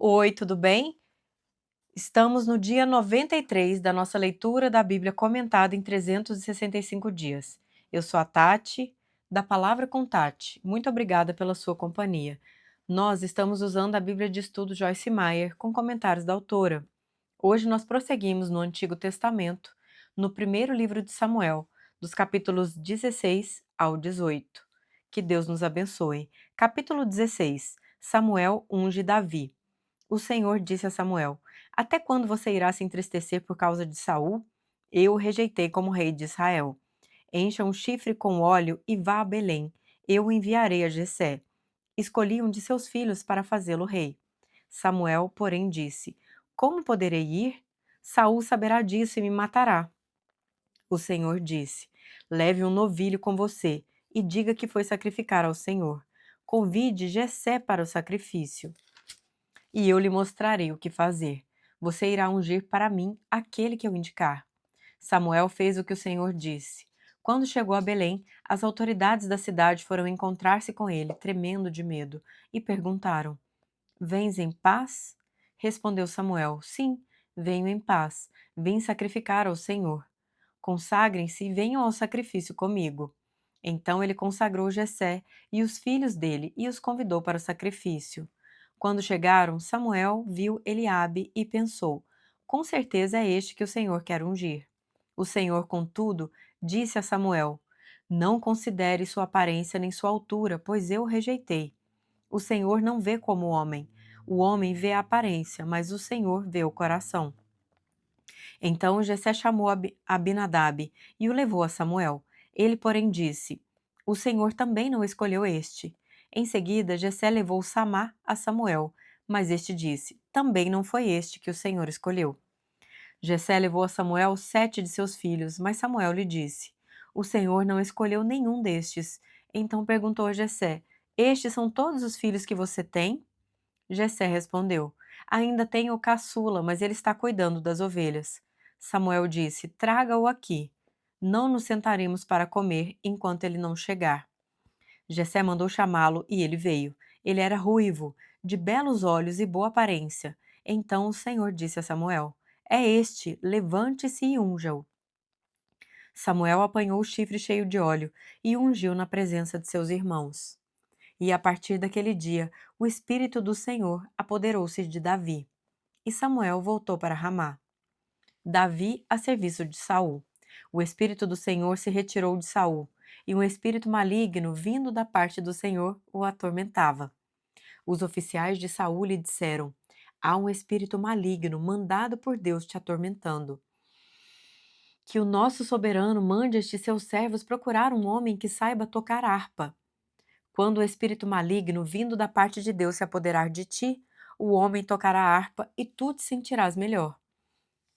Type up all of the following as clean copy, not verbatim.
Oi, tudo bem? Estamos no dia 93 da nossa leitura da Bíblia comentada em 365 dias. Eu sou a Tati, da Palavra com Tati. Muito obrigada pela sua companhia. Nós estamos usando a Bíblia de Estudo Joyce Meyer com comentários da autora. Hoje nós prosseguimos no Antigo Testamento, no primeiro livro de Samuel, dos capítulos 16 ao 18. Que Deus nos abençoe. Capítulo 16. Samuel unge Davi. O Senhor disse a Samuel: Até quando você irá se entristecer por causa de Saul? Eu o rejeitei como rei de Israel. Encha um chifre com óleo e vá a Belém. Eu o enviarei a Jessé. Escolhi um de seus filhos para fazê-lo rei. Samuel, porém, disse: Como poderei ir? Saul saberá disso e me matará. O Senhor disse: Leve um novilho com você e diga que foi sacrificar ao Senhor. Convide Jessé para o sacrifício e eu lhe mostrarei o que fazer. Você irá ungir para mim aquele que eu indicar. Samuel fez o que o Senhor disse. Quando chegou a Belém, as autoridades da cidade foram encontrar-se com ele, tremendo de medo, e perguntaram: Vens em paz? Respondeu Samuel: Sim, venho em paz. Vim sacrificar ao Senhor. Consagrem-se e venham ao sacrifício comigo. Então ele consagrou Jessé e os filhos dele e os convidou para o sacrifício. Quando chegaram, Samuel viu Eliabe e pensou: Com certeza é este que o Senhor quer ungir. O Senhor, contudo, disse a Samuel: Não considere sua aparência nem sua altura, pois eu o rejeitei. O Senhor não vê como o homem. O homem vê a aparência, mas o Senhor vê o coração. Então Jessé chamou Abinadab e o levou a Samuel. Ele, porém, disse: O Senhor também não escolheu este. Em seguida, Jessé levou Samá a Samuel, mas este disse: Também não foi este que o Senhor escolheu. Jessé levou a Samuel 7 de seus filhos, mas Samuel lhe disse: O Senhor não escolheu nenhum destes. Então perguntou a Jessé: Estes são todos os filhos que você tem? Jessé respondeu: Ainda tenho o caçula, mas ele está cuidando das ovelhas. Samuel disse: Traga-o aqui. Não nos sentaremos para comer enquanto ele não chegar. Jessé mandou chamá-lo e ele veio. Ele era ruivo, de belos olhos e boa aparência. Então o Senhor disse a Samuel: É este, levante-se e unja-o. Samuel apanhou o chifre cheio de óleo e o ungiu na presença de seus irmãos. E a partir daquele dia, o Espírito do Senhor apoderou-se de Davi. E Samuel voltou para Ramá. Davi a serviço de Saul. O Espírito do Senhor se retirou de Saul, e um espírito maligno vindo da parte do Senhor o atormentava. Os oficiais de Saul lhe disseram: Há um espírito maligno mandado por Deus te atormentando. Que o nosso soberano mande estes seus servos procurar um homem que saiba tocar harpa. Quando o espírito maligno vindo da parte de Deus se apoderar de ti, o homem tocará a harpa e tu te sentirás melhor.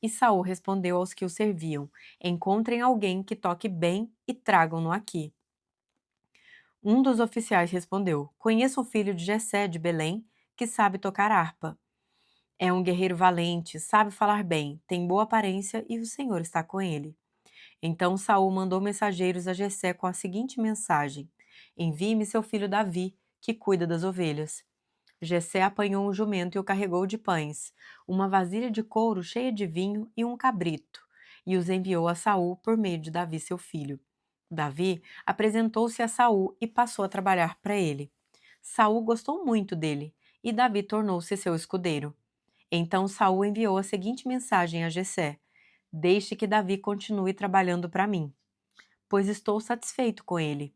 E Saul respondeu aos que o serviam: Encontrem alguém que toque bem e tragam-no aqui. Um dos oficiais respondeu: Conheço um filho de Jessé de Belém que sabe tocar harpa. É um guerreiro valente, sabe falar bem, tem boa aparência e o Senhor está com ele. Então Saul mandou mensageiros a Jessé com a seguinte mensagem: Envie-me seu filho Davi, que cuida das ovelhas. Jessé apanhou um jumento e o carregou de pães, uma vasilha de couro cheia de vinho e um cabrito, e os enviou a Saul por meio de Davi, seu filho. Davi apresentou-se a Saul e passou a trabalhar para ele. Saul gostou muito dele, e Davi tornou-se seu escudeiro. Então Saul enviou a seguinte mensagem a Jessé: Deixe que Davi continue trabalhando para mim, pois estou satisfeito com ele.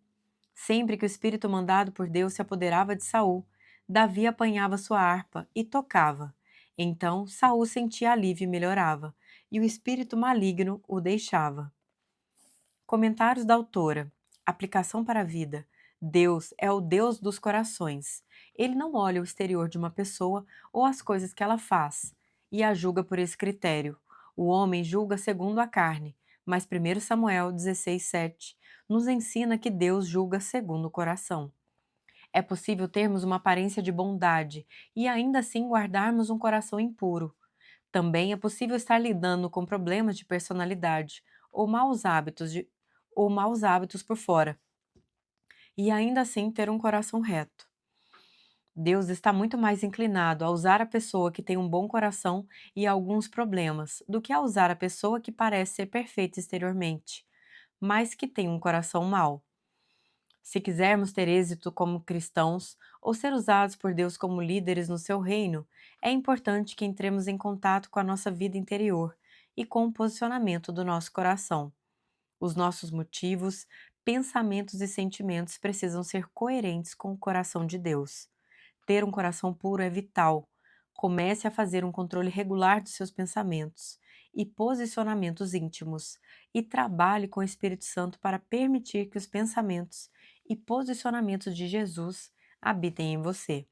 Sempre que o espírito mandado por Deus se apoderava de Saul, Davi apanhava sua harpa e tocava. Então Saul sentia alívio e melhorava, e o espírito maligno o deixava. Comentários da autora. Aplicação para a vida. Deus é o Deus dos corações. Ele não olha o exterior de uma pessoa ou as coisas que ela faz e a julga por esse critério. O homem julga segundo a carne, mas 1 Samuel 16:7 nos ensina que Deus julga segundo o coração. É possível termos uma aparência de bondade e ainda assim guardarmos um coração impuro. Também é possível estar lidando com problemas de personalidade ou maus hábitos por fora, e ainda assim ter um coração reto. Deus está muito mais inclinado a usar a pessoa que tem um bom coração e alguns problemas, do que a usar a pessoa que parece ser perfeita exteriormente, mas que tem um coração mau. Se quisermos ter êxito como cristãos ou ser usados por Deus como líderes no seu reino, é importante que entremos em contato com a nossa vida interior e com o posicionamento do nosso coração. Os nossos motivos, pensamentos e sentimentos precisam ser coerentes com o coração de Deus. Ter um coração puro é vital. Comece a fazer um controle regular dos seus pensamentos e posicionamentos íntimos e trabalhe com o Espírito Santo para permitir que os pensamentos e posicionamentos de Jesus habitem em você.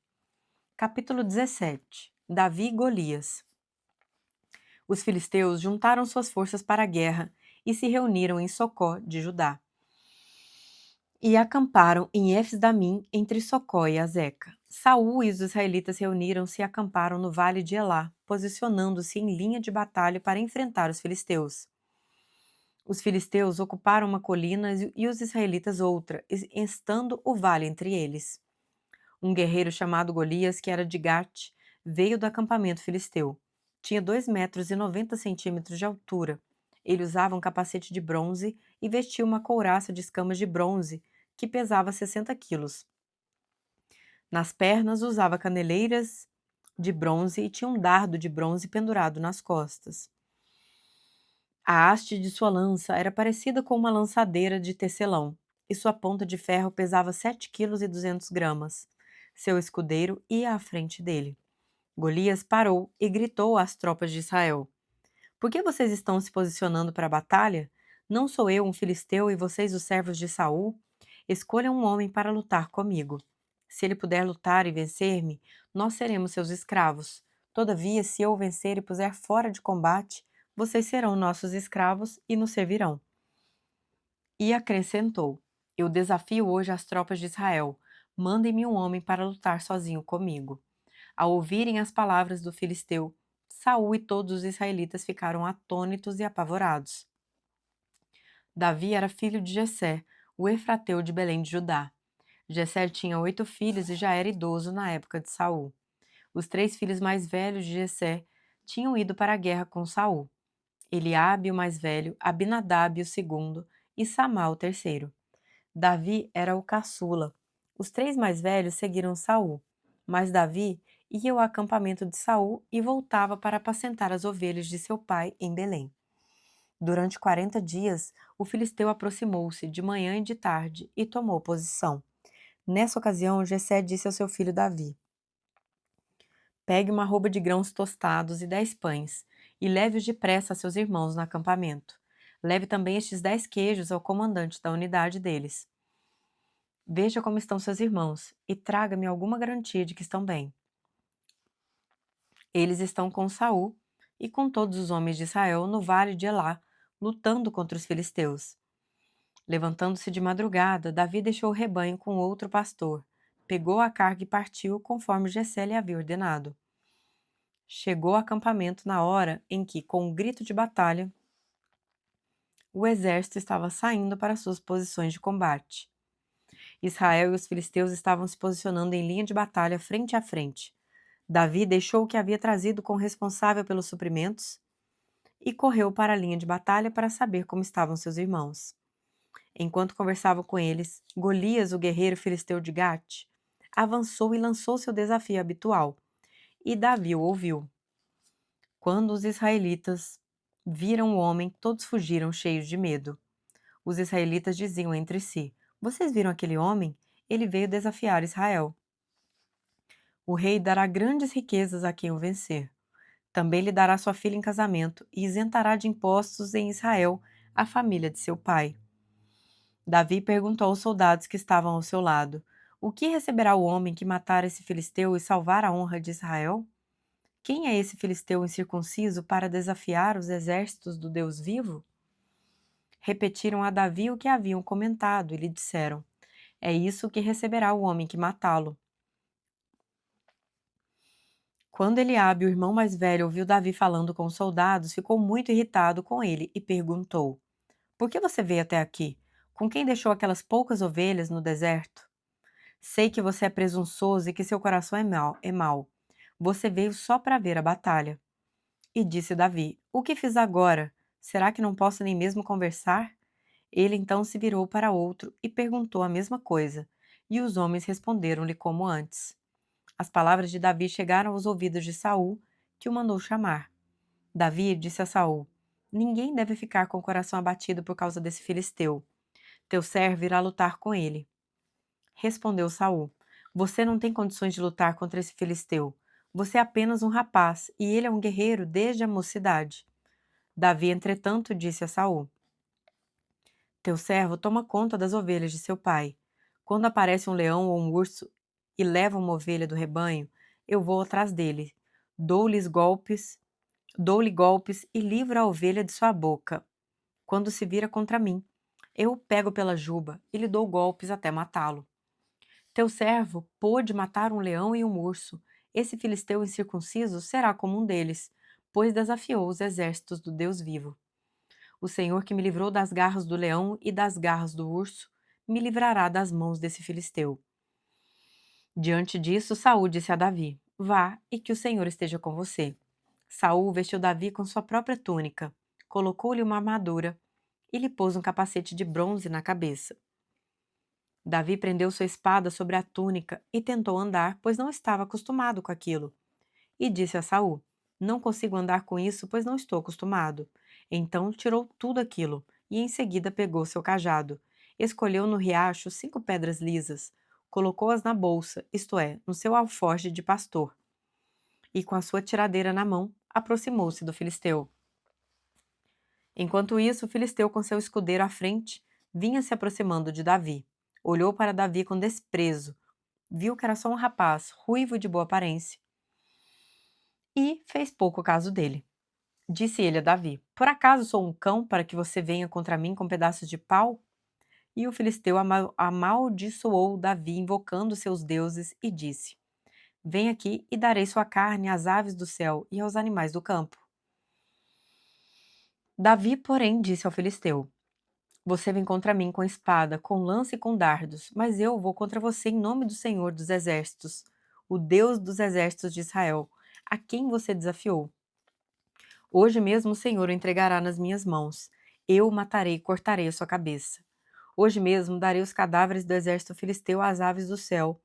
Capítulo 17. Davi e Golias. Os filisteus juntaram suas forças para a guerra e se reuniram em Socó de Judá. E acamparam em Éfes-Damim, entre Socó e Azeca. Saul e os israelitas reuniram-se e acamparam no vale de Elá, posicionando-se em linha de batalha para enfrentar os filisteus. Os filisteus ocuparam uma colina e os israelitas outra, estando o vale entre eles. Um guerreiro chamado Golias, que era de Gate, veio do acampamento filisteu. Tinha 2,90 m de altura. Ele usava um capacete de bronze e vestia uma couraça de escamas de bronze, que pesava 60 quilos. Nas pernas usava caneleiras de bronze e tinha um dardo de bronze pendurado nas costas. A haste de sua lança era parecida com uma lançadeira de tecelão, e sua ponta de ferro pesava 7,2 kg. Seu escudeiro ia à frente dele. Golias parou e gritou às tropas de Israel: Por que vocês estão se posicionando para a batalha? Não sou eu um filisteu e vocês os servos de Saul? Escolham um homem para lutar comigo. Se ele puder lutar e vencer-me, nós seremos seus escravos. Todavia, se eu o vencer e puser fora de combate, vocês serão nossos escravos e nos servirão. E acrescentou: Eu desafio hoje as tropas de Israel. Mandem-me um homem para lutar sozinho comigo. Ao ouvirem as palavras do filisteu, Saul e todos os israelitas ficaram atônitos e apavorados. Davi era filho de Jessé, o efrateu de Belém de Judá. Jessé tinha 8 filhos e já era idoso na época de Saul. Os 3 filhos mais velhos de Jessé tinham ido para a guerra com Saul. Eliabe, o mais velho, Abinadab, o segundo, e Samá, o terceiro. Davi era o caçula. Os 3 mais velhos seguiram Saul, mas Davi ia ao acampamento de Saul e voltava para apacentar as ovelhas de seu pai em Belém. Durante 40 dias, o filisteu aproximou-se de manhã e de tarde e tomou posição. Nessa ocasião, Jessé disse ao seu filho Davi: Pegue uma arroba de grãos tostados e 10 pães, e leve-os depressa a seus irmãos no acampamento. Leve também estes 10 queijos ao comandante da unidade deles. Veja como estão seus irmãos, e traga-me alguma garantia de que estão bem. Eles estão com Saul e com todos os homens de Israel no vale de Elá, lutando contra os filisteus. Levantando-se de madrugada, Davi deixou o rebanho com outro pastor, pegou a carga e partiu conforme Jessé lhe havia ordenado. Chegou ao acampamento na hora em que, com um grito de batalha, o exército estava saindo para suas posições de combate. Israel e os filisteus estavam se posicionando em linha de batalha frente a frente. Davi deixou o que havia trazido com o responsável pelos suprimentos e correu para a linha de batalha para saber como estavam seus irmãos. Enquanto conversava com eles, Golias, o guerreiro filisteu de Gate, avançou e lançou seu desafio habitual, e Davi o ouviu. Quando os israelitas viram o homem, todos fugiram cheios de medo. Os israelitas diziam entre si: Vocês viram aquele homem? Ele veio desafiar Israel. O rei dará grandes riquezas a quem o vencer. Também lhe dará sua filha em casamento e isentará de impostos em Israel a família de seu pai. Davi perguntou aos soldados que estavam ao seu lado: O que receberá o homem que matar esse filisteu e salvar a honra de Israel? Quem é esse filisteu incircunciso para desafiar os exércitos do Deus vivo? Repetiram a Davi o que haviam comentado e lhe disseram: É isso que receberá o homem que matá-lo. Quando Eliabe, o irmão mais velho, ouviu Davi falando com os soldados, ficou muito irritado com ele e perguntou: Por que você veio até aqui? Com quem deixou aquelas poucas ovelhas no deserto? Sei que você é presunçoso e que seu coração é mau. Você veio só para ver a batalha. E disse Davi: O que fiz agora? Será que não posso nem mesmo conversar? Ele então se virou para outro e perguntou a mesma coisa, e os homens responderam-lhe como antes. As palavras de Davi chegaram aos ouvidos de Saul, que o mandou chamar. Davi disse a Saul: Ninguém deve ficar com o coração abatido por causa desse filisteu. Teu servo irá lutar com ele. Respondeu Saul: Você não tem condições de lutar contra esse filisteu. Você é apenas um rapaz, e ele é um guerreiro desde a mocidade. Davi, entretanto, disse a Saul: Teu servo toma conta das ovelhas de seu pai. Quando aparece um leão ou um urso e leva uma ovelha do rebanho, eu vou atrás dele. Dou-lhe golpes, dou-lhe golpes e livro a ovelha de sua boca. Quando se vira contra mim, eu o pego pela juba e lhe dou golpes até matá-lo. Teu servo pôde matar um leão e um urso. Esse filisteu incircunciso será como um deles, pois desafiou os exércitos do Deus vivo. O Senhor que me livrou das garras do leão e das garras do urso, me livrará das mãos desse filisteu. Diante disso, Saul disse a Davi: Vá, e que o Senhor esteja com você. Saul vestiu Davi com sua própria túnica, colocou-lhe uma armadura e lhe pôs um capacete de bronze na cabeça. Davi prendeu sua espada sobre a túnica e tentou andar, pois não estava acostumado com aquilo. E disse a Saul: Não consigo andar com isso, pois não estou acostumado. Então tirou tudo aquilo, e em seguida pegou seu cajado. Escolheu no riacho 5 pedras lisas, colocou-as na bolsa, isto é, no seu alforje de pastor. E com a sua tiradeira na mão, aproximou-se do filisteu. Enquanto isso, o filisteu, com seu escudeiro à frente, vinha se aproximando de Davi. Olhou para Davi com desprezo, viu que era só um rapaz, ruivo e de boa aparência, e fez pouco caso dele. Disse ele a Davi: Por acaso sou um cão para que você venha contra mim com pedaços de pau? E o filisteu amaldiçoou Davi, invocando seus deuses, e disse: Vem aqui e darei sua carne às aves do céu e aos animais do campo. Davi, porém, disse ao filisteu: Você vem contra mim com espada, com lança e com dardos, mas eu vou contra você em nome do Senhor dos Exércitos, o Deus dos exércitos de Israel, a quem você desafiou. Hoje mesmo o Senhor o entregará nas minhas mãos. Eu o matarei e cortarei a sua cabeça. Hoje mesmo darei os cadáveres do exército filisteu às aves do céu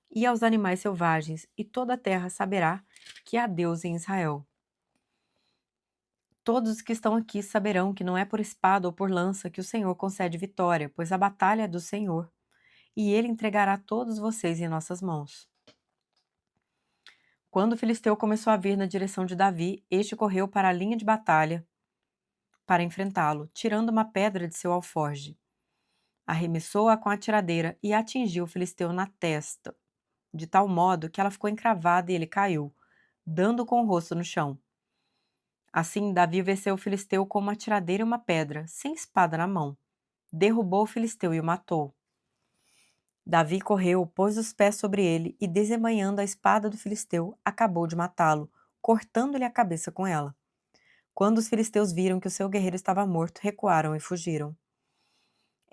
e aos animais selvagens, e toda a terra saberá que há Deus em Israel. Todos os que estão aqui saberão que não é por espada ou por lança que o Senhor concede vitória, pois a batalha é do Senhor, e ele entregará todos vocês em nossas mãos. Quando o filisteu começou a vir na direção de Davi, este correu para a linha de batalha para enfrentá-lo, tirando uma pedra de seu alforje. Arremessou-a com a tiradeira e atingiu o filisteu na testa, de tal modo que ela ficou encravada e ele caiu, dando com o rosto no chão. Assim, Davi venceu o filisteu com uma tiradeira e uma pedra, sem espada na mão. Derrubou o filisteu e o matou. Davi correu, pôs os pés sobre ele e, desembainhando a espada do filisteu, acabou de matá-lo, cortando-lhe a cabeça com ela. Quando os filisteus viram que o seu guerreiro estava morto, recuaram e fugiram.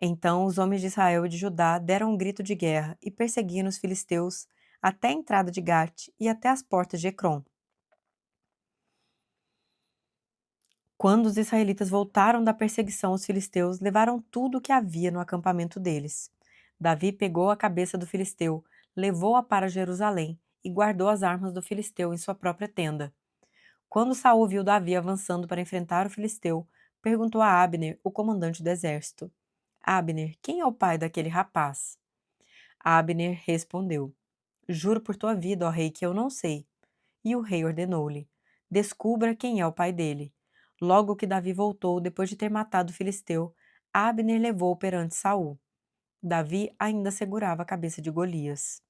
Então os homens de Israel e de Judá deram um grito de guerra e perseguiram os filisteus até a entrada de Gate e até as portas de Ecrom. Quando os israelitas voltaram da perseguição aos filisteus, levaram tudo o que havia no acampamento deles. Davi pegou a cabeça do filisteu, levou-a para Jerusalém e guardou as armas do filisteu em sua própria tenda. Quando Saul viu Davi avançando para enfrentar o filisteu, perguntou a Abner, o comandante do exército: Abner, quem é o pai daquele rapaz? Abner respondeu: Juro por tua vida, ó rei, que eu não sei. E o rei ordenou-lhe: Descubra quem é o pai dele. Logo que Davi voltou, depois de ter matado o filisteu, Abner levou-o perante Saul. Davi ainda segurava a cabeça de Golias.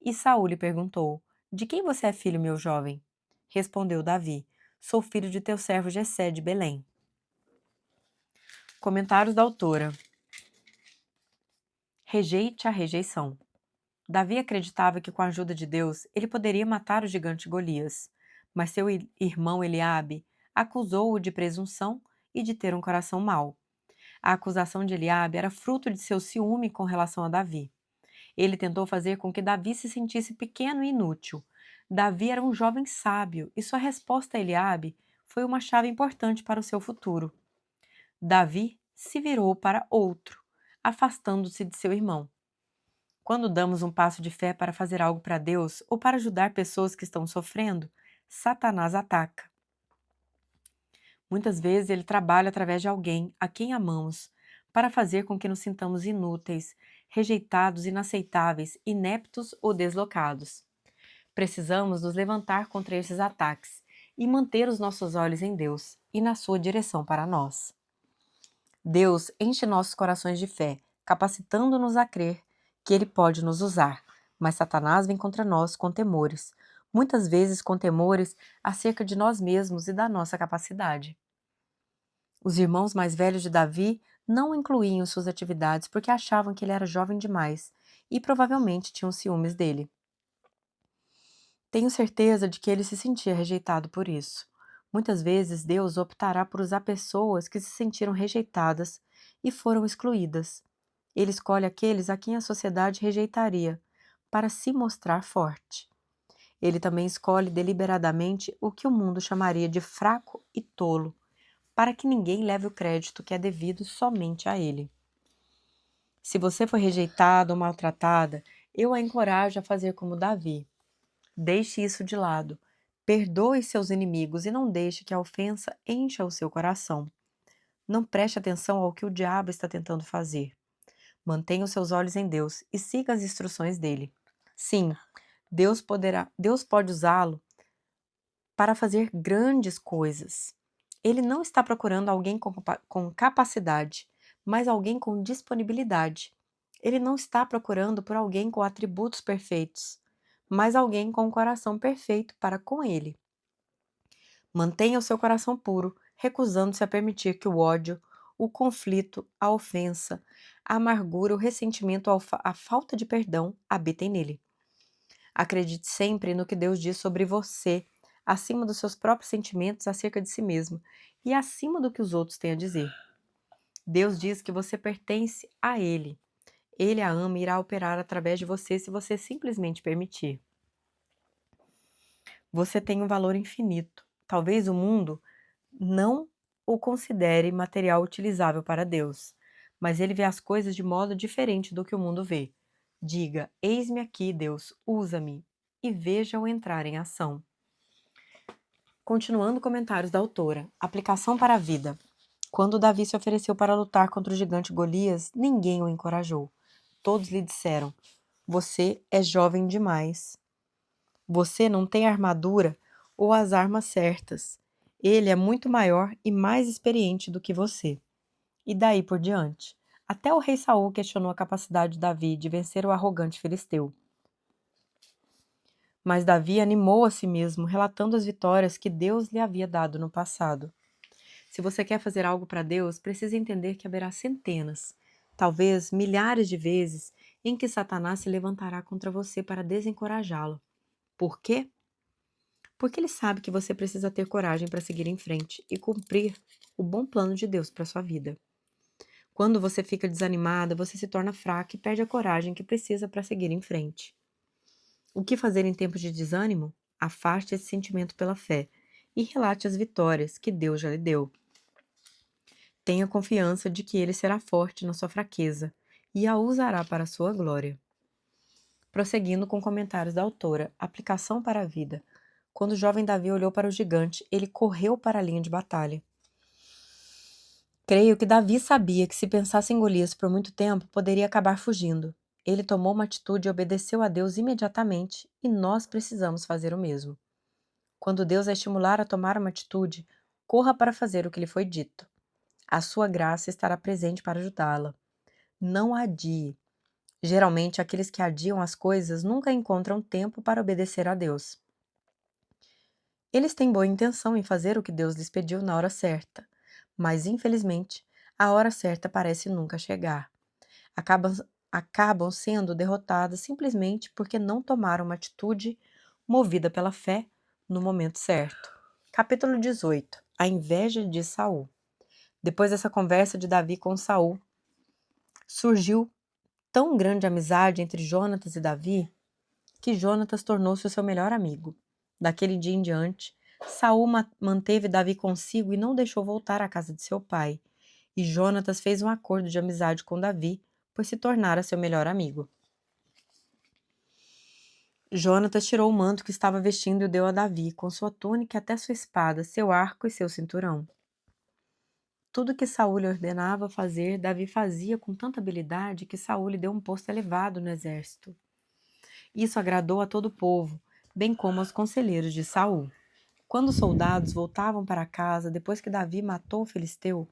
E Saul lhe perguntou: De quem você é filho, meu jovem? Respondeu Davi: Sou filho de teu servo Jessé de Belém. Comentários da autora. Rejeite a rejeição. Davi acreditava que com a ajuda de Deus ele poderia matar o gigante Golias, mas seu irmão Eliabe acusou-o de presunção e de ter um coração mau. A acusação de Eliabe era fruto de seu ciúme com relação a Davi. Ele tentou fazer com que Davi se sentisse pequeno e inútil. Davi era um jovem sábio e sua resposta a Eliabe foi uma chave importante para o seu futuro. Davi se virou para outro, afastando-se de seu irmão. Quando damos um passo de fé para fazer algo para Deus ou para ajudar pessoas que estão sofrendo, Satanás ataca. Muitas vezes ele trabalha através de alguém a quem amamos, para fazer com que nos sintamos inúteis, rejeitados, inaceitáveis, ineptos ou deslocados. Precisamos nos levantar contra esses ataques e manter os nossos olhos em Deus e na sua direção para nós. Deus enche nossos corações de fé, capacitando-nos a crer que Ele pode nos usar, mas Satanás vem contra nós com temores, muitas vezes com temores acerca de nós mesmos e da nossa capacidade. Os irmãos mais velhos de Davi não o incluíam em suas atividades porque achavam que ele era jovem demais e provavelmente tinham ciúmes dele. Tenho certeza de que ele se sentia rejeitado por isso. Muitas vezes Deus optará por usar pessoas que se sentiram rejeitadas e foram excluídas. Ele escolhe aqueles a quem a sociedade rejeitaria, para se mostrar forte. Ele também escolhe deliberadamente o que o mundo chamaria de fraco e tolo, para que ninguém leve o crédito que é devido somente a ele. Se você foi rejeitada ou maltratada, eu a encorajo a fazer como Davi. Deixe isso de lado. Perdoe seus inimigos e não deixe que a ofensa encha o seu coração. Não preste atenção ao que o diabo está tentando fazer. Mantenha os seus olhos em Deus e siga as instruções dele. Sim, Deus pode usá-lo para fazer grandes coisas. Ele não está procurando alguém com capacidade, mas alguém com disponibilidade. Ele não está procurando por alguém com atributos perfeitos, mas alguém com um coração perfeito para com ele. Mantenha o seu coração puro, recusando-se a permitir que o ódio, o conflito, a ofensa, a amargura, o ressentimento, a falta de perdão habitem nele. Acredite sempre no que Deus diz sobre você, acima dos seus próprios sentimentos acerca de si mesmo e acima do que os outros têm a dizer. Deus diz que você pertence a Ele. Ele a ama e irá operar através de você se você simplesmente permitir. Você tem um valor infinito. Talvez o mundo não o considere material utilizável para Deus, mas ele vê as coisas de modo diferente do que o mundo vê. Diga: eis-me aqui, Deus, usa-me, e veja-o entrar em ação. Continuando comentários da autora, aplicação para a vida. Quando Davi se ofereceu para lutar contra o gigante Golias, ninguém o encorajou. Todos lhe disseram: você é jovem demais. Você não tem a armadura ou as armas certas. Ele é muito maior e mais experiente do que você. E daí por diante. Até o rei Saul questionou a capacidade de Davi de vencer o arrogante filisteu. Mas Davi animou a si mesmo, relatando as vitórias que Deus lhe havia dado no passado. Se você quer fazer algo para Deus, precisa entender que haverá centenas, talvez milhares de vezes, em que Satanás se levantará contra você para desencorajá-lo. Por quê? Porque ele sabe que você precisa ter coragem para seguir em frente e cumprir o bom plano de Deus para sua vida. Quando você fica desanimada, você se torna fraca e perde a coragem que precisa para seguir em frente. O que fazer em tempos de desânimo? Afaste esse sentimento pela fé e relate as vitórias que Deus já lhe deu. Tenha confiança de que Ele será forte na sua fraqueza e a usará para a sua glória. Prosseguindo com comentários da autora, aplicação para a vida. Quando o jovem Davi olhou para o gigante, ele correu para a linha de batalha. Creio que Davi sabia que se pensasse em Golias por muito tempo, poderia acabar fugindo. Ele tomou uma atitude e obedeceu a Deus imediatamente, e nós precisamos fazer o mesmo. Quando Deus a estimular a tomar uma atitude, corra para fazer o que lhe foi dito. A sua graça estará presente para ajudá-la. Não adie. Geralmente, aqueles que adiam as coisas nunca encontram tempo para obedecer a Deus. Eles têm boa intenção em fazer o que Deus lhes pediu na hora certa, mas, infelizmente, a hora certa parece nunca chegar. Acabam sendo derrotadas simplesmente porque não tomaram uma atitude movida pela fé no momento certo. Capítulo 18. A inveja de Saul. Depois dessa conversa de Davi com Saul, surgiu tão grande amizade entre Jonatas e Davi que Jonatas tornou-se o seu melhor amigo. Daquele dia em diante, Saul manteve Davi consigo e não deixou voltar à casa de seu pai. E Jonatas fez um acordo de amizade com Davi, pois se tornara seu melhor amigo. Jonatas tirou o manto que estava vestindo e o deu a Davi, com sua túnica até sua espada, seu arco e seu cinturão. Tudo que Saul lhe ordenava fazer, Davi fazia com tanta habilidade que Saul lhe deu um posto elevado no exército. Isso agradou a todo o povo, bem como aos conselheiros de Saul. Quando os soldados voltavam para casa depois que Davi matou o filisteu,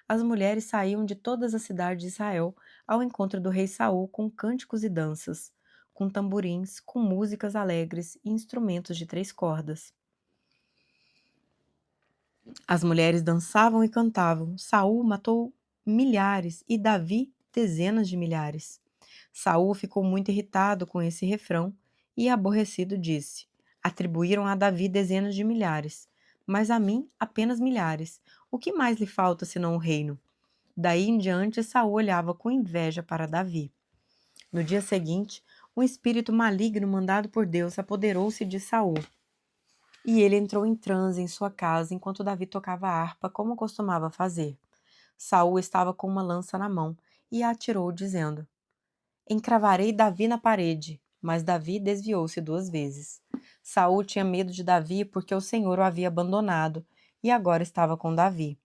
as mulheres saíam de todas as cidades de Israel ao encontro do rei Saul com cânticos e danças, com tamborins, com músicas alegres e instrumentos de 3 cordas. As mulheres dançavam e cantavam. Saul matou milhares e Davi dezenas de milhares. Saul ficou muito irritado com esse refrão e, aborrecido, disse: Atribuíram a Davi dezenas de milhares, mas a mim apenas milhares. O que mais lhe falta senão o reino? Daí em diante, Saul olhava com inveja para Davi. No dia seguinte, um espírito maligno mandado por Deus apoderou-se de Saul. E ele entrou em transe em sua casa enquanto Davi tocava a harpa, como costumava fazer. Saul estava com uma lança na mão e a atirou, dizendo: Encravarei Davi na parede. Mas Davi desviou-se 2 vezes. Saul tinha medo de Davi porque o Senhor o havia abandonado e agora estava com Davi.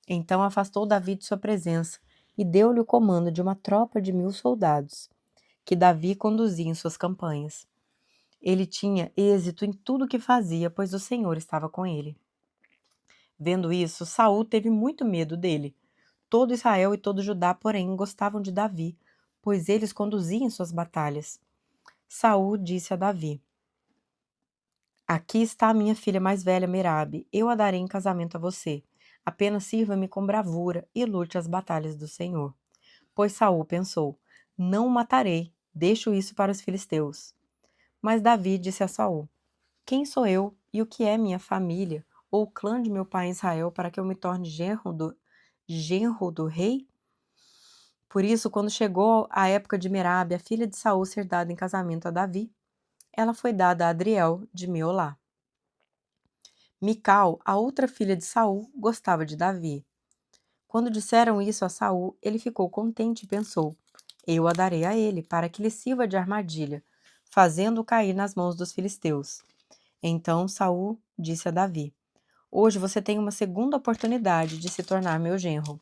Então afastou Davi de sua presença e deu-lhe o comando de uma tropa de 1000 soldados, que Davi conduzia em suas campanhas. Ele tinha êxito em tudo o que fazia, pois o Senhor estava com ele. Vendo isso, Saul teve muito medo dele. Todo Israel e todo Judá, porém, gostavam de Davi, pois eles conduziam suas batalhas. Saul disse a Davi: Aqui está a minha filha mais velha, Merabe. Eu a darei em casamento a você. Apenas sirva-me com bravura e lute as batalhas do Senhor. Pois Saul pensou: Não o matarei, deixo isso para os filisteus. Mas Davi disse a Saul: Quem sou eu e o que é minha família, ou o clã de meu pai Israel, para que eu me torne genro do rei? Por isso, quando chegou a época de Merabe, a filha de Saul, ser dada em casamento a Davi, ela foi dada a Adriel de Meolá. Mical, a outra filha de Saul, gostava de Davi. Quando disseram isso a Saul, ele ficou contente e pensou: Eu a darei a ele, para que lhe sirva de armadilha, fazendo-o cair nas mãos dos filisteus. Então Saul disse a Davi: Hoje você tem uma segunda oportunidade de se tornar meu genro.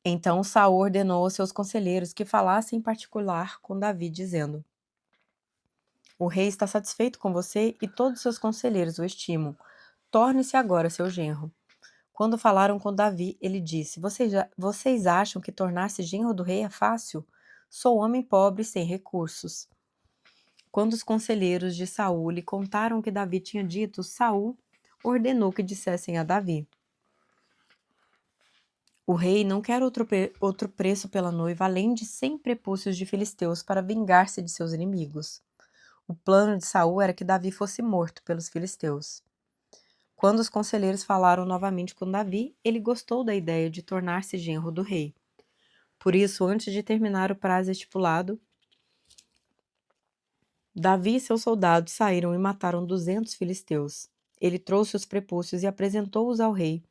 Então Saul ordenou aos seus conselheiros que falassem em particular com Davi, dizendo: O rei está satisfeito com você e todos os seus conselheiros o estimam. Torne-se agora seu genro. Quando falaram com Davi, ele disse: Vocês acham que tornar-se genro do rei é fácil? Sou homem pobre sem recursos. Quando os conselheiros de Saul lhe contaram o que Davi tinha dito, Saul ordenou que dissessem a Davi: O rei não quer outro preço pela noiva além de 100 prepúcios de filisteus para vingar-se de seus inimigos. O plano de Saul era que Davi fosse morto pelos filisteus. Quando os conselheiros falaram novamente com Davi, ele gostou da ideia de tornar-se genro do rei. Por isso, antes de terminar o prazo estipulado, Davi e seus soldados saíram e mataram 200 filisteus. Ele trouxe os prepúcios e apresentou-os ao rei,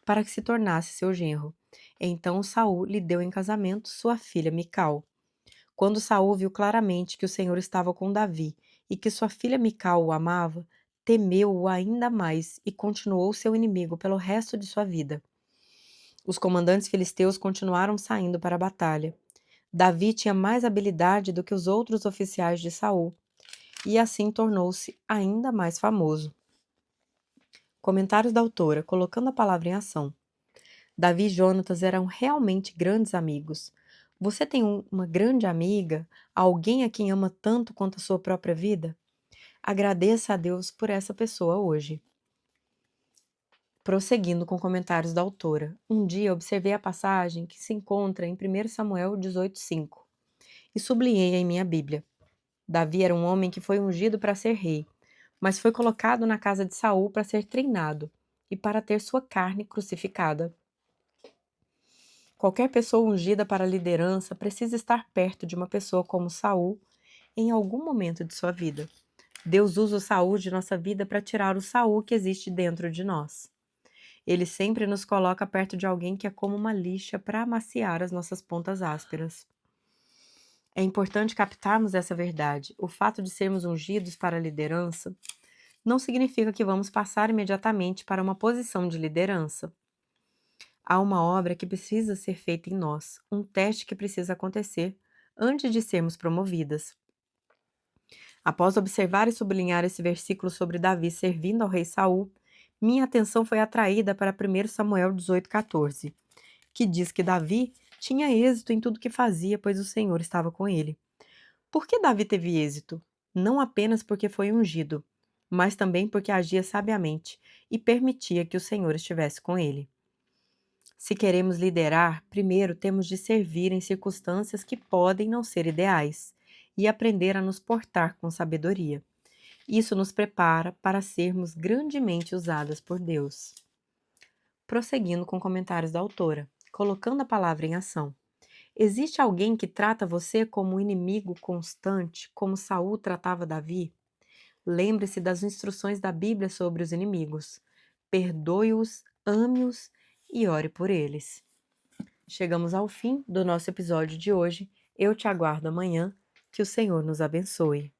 para que se tornasse seu genro. Então Saul lhe deu em casamento sua filha Mical. Quando Saul viu claramente que o Senhor estava com Davi e que sua filha Mical o amava, temeu-o ainda mais e continuou seu inimigo pelo resto de sua vida. Os comandantes filisteus continuaram saindo para a batalha. Davi tinha mais habilidade do que os outros oficiais de Saul, e assim tornou-se ainda mais famoso. Comentários da autora, colocando a palavra em ação. Davi e Jonatas eram realmente grandes amigos. Você tem uma grande amiga, alguém a quem ama tanto quanto a sua própria vida? Agradeça a Deus por essa pessoa hoje. Prosseguindo com comentários da autora, um dia observei a passagem que se encontra em 1 Samuel 18:5 e sublinhei em minha Bíblia. Davi era um homem que foi ungido para ser rei, mas foi colocado na casa de Saul para ser treinado e para ter sua carne crucificada. Qualquer pessoa ungida para a liderança precisa estar perto de uma pessoa como Saul em algum momento de sua vida. Deus usa o Saul de nossa vida para tirar o Saul que existe dentro de nós. Ele sempre nos coloca perto de alguém que é como uma lixa para amaciar as nossas pontas ásperas. É importante captarmos essa verdade. O fato de sermos ungidos para a liderança não significa que vamos passar imediatamente para uma posição de liderança. Há uma obra que precisa ser feita em nós, um teste que precisa acontecer antes de sermos promovidas. Após observar e sublinhar esse versículo sobre Davi servindo ao rei Saul, minha atenção foi atraída para 1 Samuel 18,14, que diz que Davi tinha êxito em tudo que fazia, pois o Senhor estava com ele. Por que Davi teve êxito? Não apenas porque foi ungido, mas também porque agia sabiamente e permitia que o Senhor estivesse com ele. Se queremos liderar, primeiro temos de servir em circunstâncias que podem não ser ideais e aprender a nos portar com sabedoria. Isso nos prepara para sermos grandemente usadas por Deus. Prosseguindo com comentários da autora, colocando a palavra em ação. Existe alguém que trata você como um inimigo constante, como Saul tratava Davi? Lembre-se das instruções da Bíblia sobre os inimigos. Perdoe-os, ame-os e ore por eles. Chegamos ao fim do nosso episódio de hoje. Eu te aguardo amanhã. Que o Senhor nos abençoe.